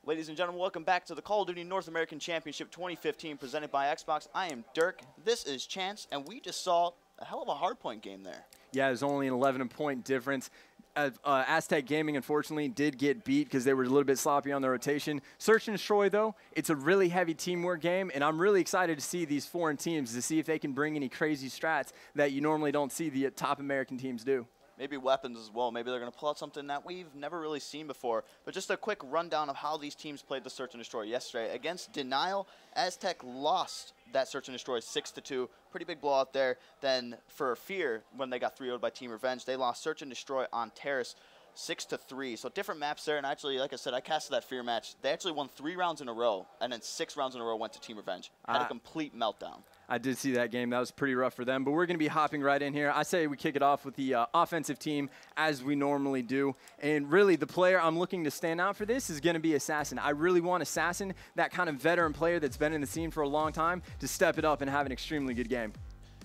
Ladies and gentlemen, welcome back to the Call of Duty North American Championship 2015 presented by Xbox. I am Dirk, this is Chance, and we just saw a hell of a hardpoint game there. Yeah, there's only an 11-point difference. Aztek Gaming, unfortunately, did get beat because they were a little bit sloppy on the rotation. Search and Destroy, though, it's a really heavy teamwork game, and I'm really excited to see these foreign teams to see if they can bring any crazy strats that you normally don't see the top American teams do. Maybe weapons as well. Maybe they're going to pull out something that we've never really seen before. But just a quick rundown of how these teams played the Search and Destroy yesterday. Against Denial, Aztek lost that Search and Destroy 6-2. Pretty big blowout there. Then for Fear, when they got 3-0'd by Team Revenge, they lost Search and Destroy on Terrace 6-3. So different maps there. And actually, like I said, I casted that Fear match. They actually won 3 rounds in a row. And then 6 rounds in a row went to Team Revenge. Had a complete meltdown. I did see that game. That was pretty rough for them. But we're going to be hopping right in here. I say we kick it off with the offensive team as we normally do. And really, the player I'm looking to stand out for this is going to be Assassin. I really want Assassin, that kind of veteran player that's been in the scene for a long time, to step it up and have an extremely good game.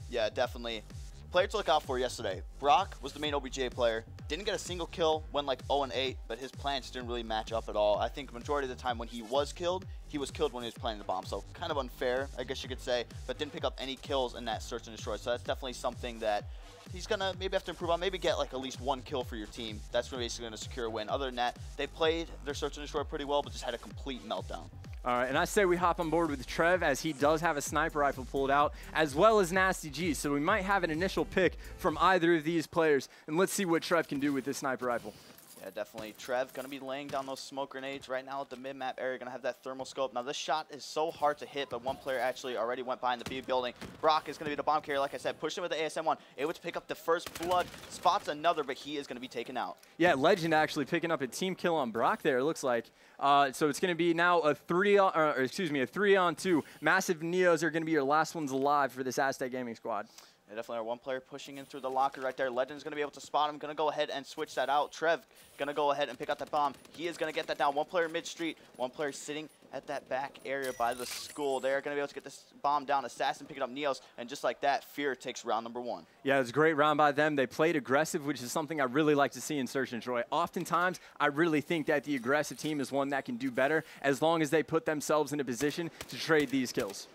Yeah, definitely. Player to look out for yesterday. Brock was the main OBJ player. Didn't get a single kill, went like 0-8, but his plans didn't really match up at all. I think majority of the time when he was killed when he was planting the bomb. So kind of unfair, I guess you could say, but didn't pick up any kills in that Search and Destroy. So that's definitely something that he's going to maybe have to improve on. Maybe get like at least 1 kill for your team. That's basically going to secure a win. Other than that, they played their Search and Destroy pretty well, but just had a complete meltdown. All right, and I say we hop on board with Trev as he does have a sniper rifle pulled out, as well as Nasty G. So we might have an initial pick from either of these players, and let's see what Trev can do with this sniper rifle. Yeah, definitely. Trev going to be laying down those smoke grenades right now at the mid-map area. Going to have that thermal scope. Now, this shot is so hard to hit, but one player actually already went behind the B building. Brock is going to be the bomb carrier, like I said. Pushed him with the ASM-1. Able to pick up the first blood. Spots another, but he is going to be taken out. Yeah, Legend actually picking up a team kill on Brock there, it looks like. So it's going to be now a 3-on-2. Massive Neos are going to be your last ones alive for this Aztek Gaming squad. They definitely are. One player pushing in through the locker right there. Legend's going to be able to spot him. Going to go ahead and switch that out. Trev going to go ahead and pick out that bomb. He is going to get that down. One player mid-street. One player sitting at that back area by the school. They're going to be able to get this bomb down. Assassin picking up Neos. And just like that, Fear takes round number 1. Yeah, it was a great round by them. They played aggressive, which is something I really like to see in Search and Destroy. Oftentimes, I really think that the aggressive team is one that can do better as long as they put themselves in a position to trade these kills.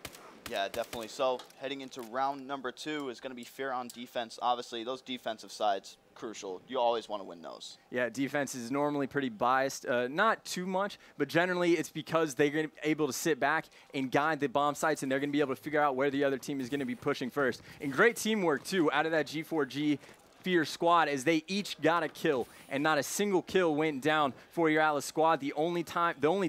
Yeah, definitely. So heading into round number 2 is going to be Fear on defense. Obviously, those defensive sides, crucial. You always want to win those. Yeah, defense is normally pretty biased. Not too much, but generally it's because they're going to be able to sit back and guide the bomb sites, and they're going to be able to figure out where the other team is going to be pushing first. And great teamwork, too, out of that G4G Fear squad, as they each got a kill, and not a single kill went down for your Atlas squad. The only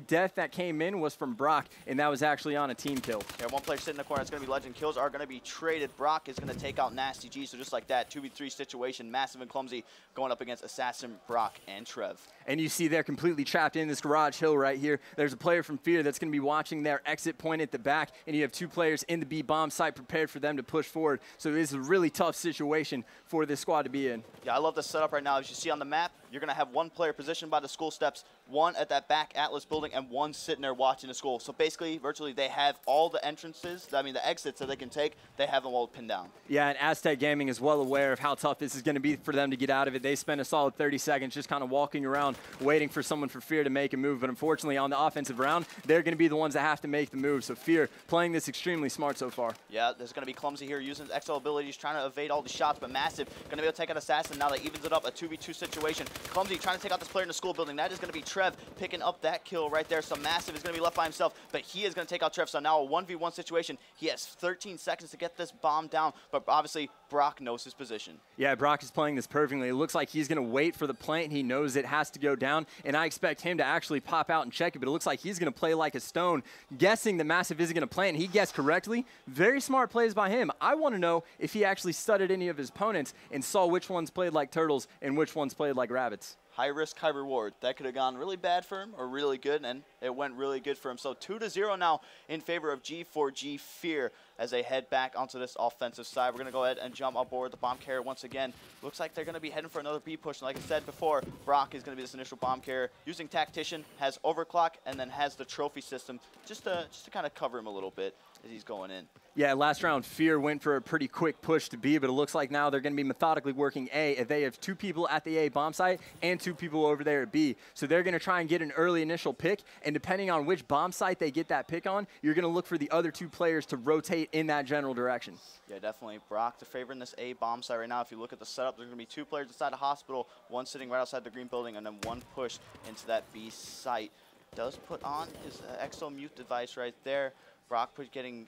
death that came in was from Brock, and that was actually on a team kill. Yeah, one player sitting in the corner. It's going to be Legend. Kills are going to be traded. Brock is going to take out Nasty G. So just like that, 2v3 situation, massive and clumsy, going up against Assassin, Brock, and Trev. And you see they're completely trapped in this garage hill right here. There's a player from Fear that's going to be watching their exit point at the back, and you have 2 players in the B bomb site prepared for them to push forward. So it is a really tough situation for this squad to be in. Yeah, I love the setup right now. As you see on the map, you're going to have 1 player positioned by the school steps, 1 at that back Atlas building, and 1 sitting there watching the school. So basically, virtually, they have all the entrances, the exits that they can take, they have them all pinned down. Yeah, and Aztek Gaming is well aware of how tough this is going to be for them to get out of it. They spend a solid 30 seconds just kind of walking around, waiting for someone for Fear to make a move. But unfortunately, on the offensive round, they're going to be the ones that have to make the move. So Fear playing this extremely smart so far. Yeah, there's going to be Clumsy here using his XL abilities, trying to evade all the shots, but Massive going to be able to take out Assassin. Now that evens it up, a 2v2 situation. Clumsy trying to take out this player in the school building. That is going to be Trev picking up that kill right there. So Massive is going to be left by himself, but he is going to take out Trev. So now a 1v1 situation. He has 13 seconds to get this bomb down, but obviously Brock knows his position. Yeah, Brock is playing this perfectly. It looks like he's going to wait for the plant. He knows it has to go down, and I expect him to actually pop out and check it, but it looks like he's going to play like a stone, guessing the Massive isn't going to plant, and he guessed correctly. Very smart plays by him. I want to know if he actually studied any of his opponents and saw which ones played like turtles and which ones played like rabbits. High risk, high reward. That could have gone really bad for him or really good, and it went really good for him. So 2-0 now in favor of G4G Fear as they head back onto this offensive side. We're going to go ahead and jump on board the bomb carrier once again. Looks like they're going to be heading for another B push. And like I said before, Brock is going to be this initial bomb carrier. Using Tactician, has overclock, and then has the trophy system just to kind of cover him a little bit. as he's going in. Yeah, last round, Fear went for a pretty quick push to B, but it looks like now they're going to be methodically working A. They have 2 people at the A bomb site and 2 people over there at B. So they're going to try and get an early initial pick, and depending on which bomb site they get that pick on, you're going to look for the other 2 players to rotate in that general direction. Yeah, definitely. Brock, the favorite in this A bomb site right now. If you look at the setup, there's going to be 2 players inside the hospital, 1 sitting right outside the green building, and then 1 push into that B site. Does put on his exo mute device right there. Brock getting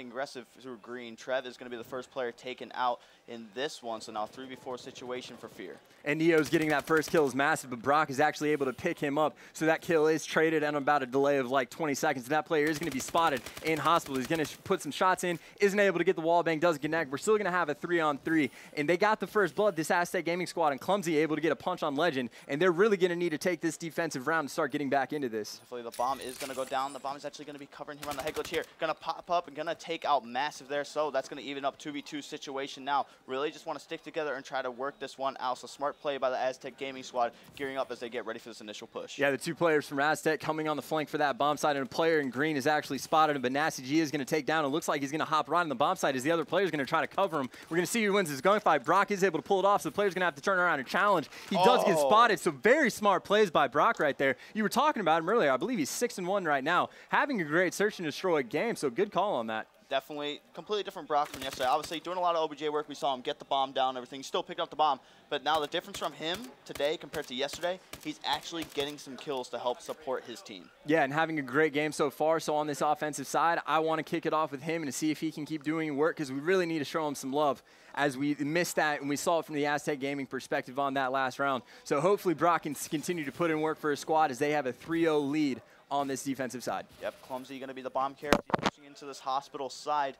aggressive through green. Trev is going to be the first player taken out in this one, so now 3v4 situation for Fear. And Neo's getting that first kill is massive, but Brock is actually able to pick him up, so that kill is traded on about a delay of like 20 seconds. That player is going to be spotted in hospital. He's going to put some shots in, isn't able to get the wall bang, doesn't connect. We're still going to have a 3-on-3, and they got the first blood, this Aztek Gaming squad, and Clumsy able to get a punch on Legend, and they're really going to need to take this defensive round and start getting back into this. Hopefully the bomb is going to go down. The bomb is actually going to be covering him on the head glitch here. Going to pop up and going to take out Massive there, so that's going to even up 2v2 situation now. Really just want to stick together and try to work this one out. So smart play by the Aztek Gaming squad, gearing up as they get ready for this initial push. Yeah, the 2 players from Aztek coming on the flank for that bomb site, and a player in green is actually spotted him, but Nasty G is going to take down. It looks like he's going to hop right on the bomb site as the other player is going to try to cover him. We're going to see who wins this gunfight. Brock is able to pull it off, so the player's going to have to turn around and challenge. He does get spotted, so very smart plays by Brock right there. You were talking about him earlier. I believe he's 6-1 right now, having a great search and destroy game, so good call on that. Definitely completely different Brock from yesterday. Obviously, doing a lot of OBJ work. We saw him get the bomb down and everything. Still picking up the bomb. But now the difference from him today compared to yesterday, he's actually getting some kills to help support his team. Yeah, and having a great game so far. So on this offensive side, I want to kick it off with him and to see if he can keep doing work, because we really need to show him some love, as we missed that and we saw it from the Aztek Gaming perspective on that last round. So hopefully Brock can continue to put in work for his squad as they have a 3-0 lead on this defensive side. Yep, Clumsy going to be the bomb carrier. He's pushing into this hospital side.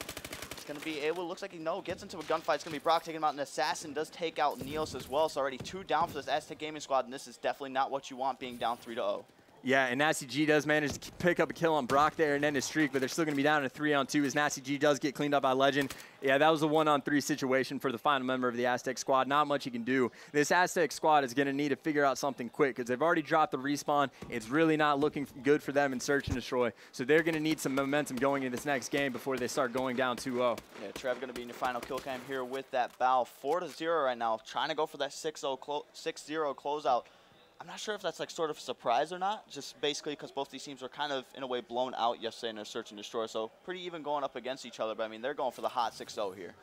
It's going to be able, looks like he gets into a gunfight. It's going to be Brock taking him out. An assassin does take out Neos as well. So already 2 down for this Aztek Gaming squad, and this is definitely not what you want, being down 3-0. Yeah, and Nasty G does manage to pick up a kill on Brock there and end his streak, but they're still going to be down in a 3-on-2 as Nasty G does get cleaned up by Legend. Yeah, that was a 1-on-3 situation for the final member of the Aztek squad. Not much he can do. This Aztek squad is going to need to figure out something quick, because they've already dropped the respawn. It's really not looking good for them in search and destroy. So they're going to need some momentum going into this next game before they start going down 2-0. Yeah, Trev going to be in your final kill cam here with that bow. 4-0 right now, trying to go for that 6-0 closeout. I'm not sure if that's like sort of a surprise or not, just basically because both these teams were kind of, in a way, blown out yesterday in their search and destroy. So pretty even going up against each other, but I mean, they're going for the hot 6-0 here.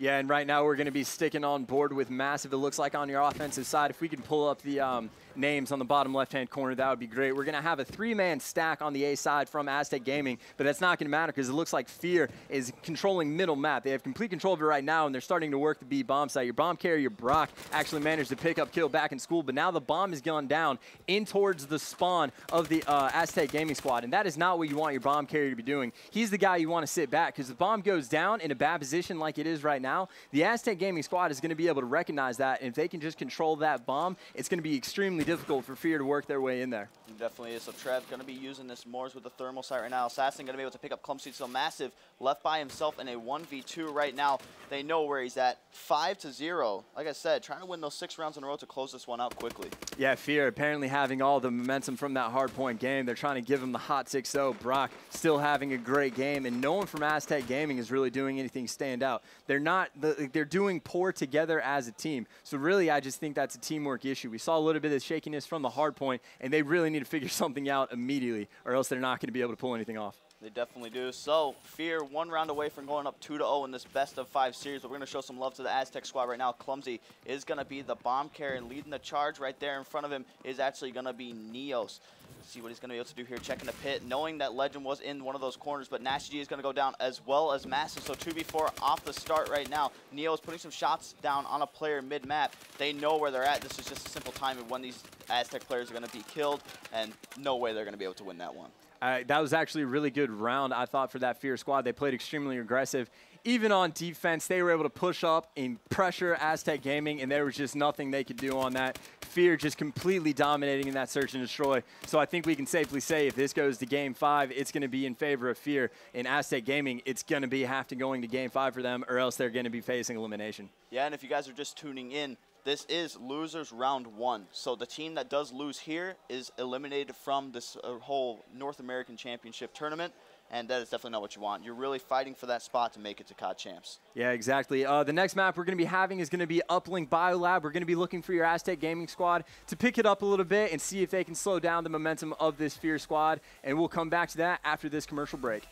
Yeah, and right now we're going to be sticking on board with Massive. It looks like on your offensive side, if we can pull up the names on the bottom left-hand corner, that would be great. We're going to have a 3-man stack on the A side from Aztek Gaming, but that's not going to matter because it looks like Fear is controlling middle map. They have complete control of it right now, and they're starting to work the B bomb site. Your bomb carrier, Brock, actually managed to pick up kill back in school, but now the bomb has gone down in towards the spawn of the Aztek Gaming squad, and that is not what you want your bomb carrier to be doing. He's the guy you want to sit back, because the bomb goes down in a bad position like it is right now. The Aztek Gaming squad is going to be able to recognize that, and if they can just control that bomb, it's going to be extremely difficult for Fear to work their way in there. It definitely is. So Trev going to be using this Moors with the thermal sight right now. Assassin going to be able to pick up Clumsy. So Massive left by himself in a 1v2 right now. They know where he's at. 5-0. Like I said, trying to win those 6 rounds in a row to close this one out quickly. Yeah, Fear apparently having all the momentum from that hard point game. They're trying to give him the hot 6-0. Brock still having a great game, and no one from Aztek Gaming is really doing anything stand out. They're doing poor together as a team. So really, I just think that's a teamwork issue. We saw a little bit of shakiness from the hard point, and they really need to figure something out immediately, or else they're not going to be able to pull anything off. They definitely do. So, Fear 1 round away from going up 2-0 in this best-of-5 series, but we're going to show some love to the Aztek squad right now. Clumsy is going to be the bomb carrier, and leading the charge right there in front of him is actually going to be Neos. See what he's going to be able to do here, checking the pit, knowing that Legend was in one of those corners, but Nasty G is going to go down as well as Massive. So 2v4 off the start right now. Neo is putting some shots down on a player mid-map. They know where they're at. This is just a simple time of when these Aztek players are going to be killed, and no way they're going to be able to win that one. That was actually a really good round, I thought, for that Fear squad. They played extremely aggressive. Even on defense, they were able to push up and pressure Aztek Gaming, and there was just nothing they could do on that. Fear just completely dominating in that search and destroy. So I think we can safely say if this goes to Game 5, it's going to be in favor of Fear. In Aztek Gaming, it's going to be going to Game 5 for them, or else they're going to be facing elimination. Yeah, and if you guys are just tuning in, this is losers round 1. So the team that does lose here is eliminated from this whole North American Championship tournament. and that is definitely not what you want. You're really fighting for that spot to make it to COD Champs. Yeah, exactly. The next map we're going to be having is going to be Uplink Biolab. We're going to be looking for your Aztek Gaming squad to pick it up a little bit and see if they can slow down the momentum of this Fear squad, and we'll come back to that after this commercial break.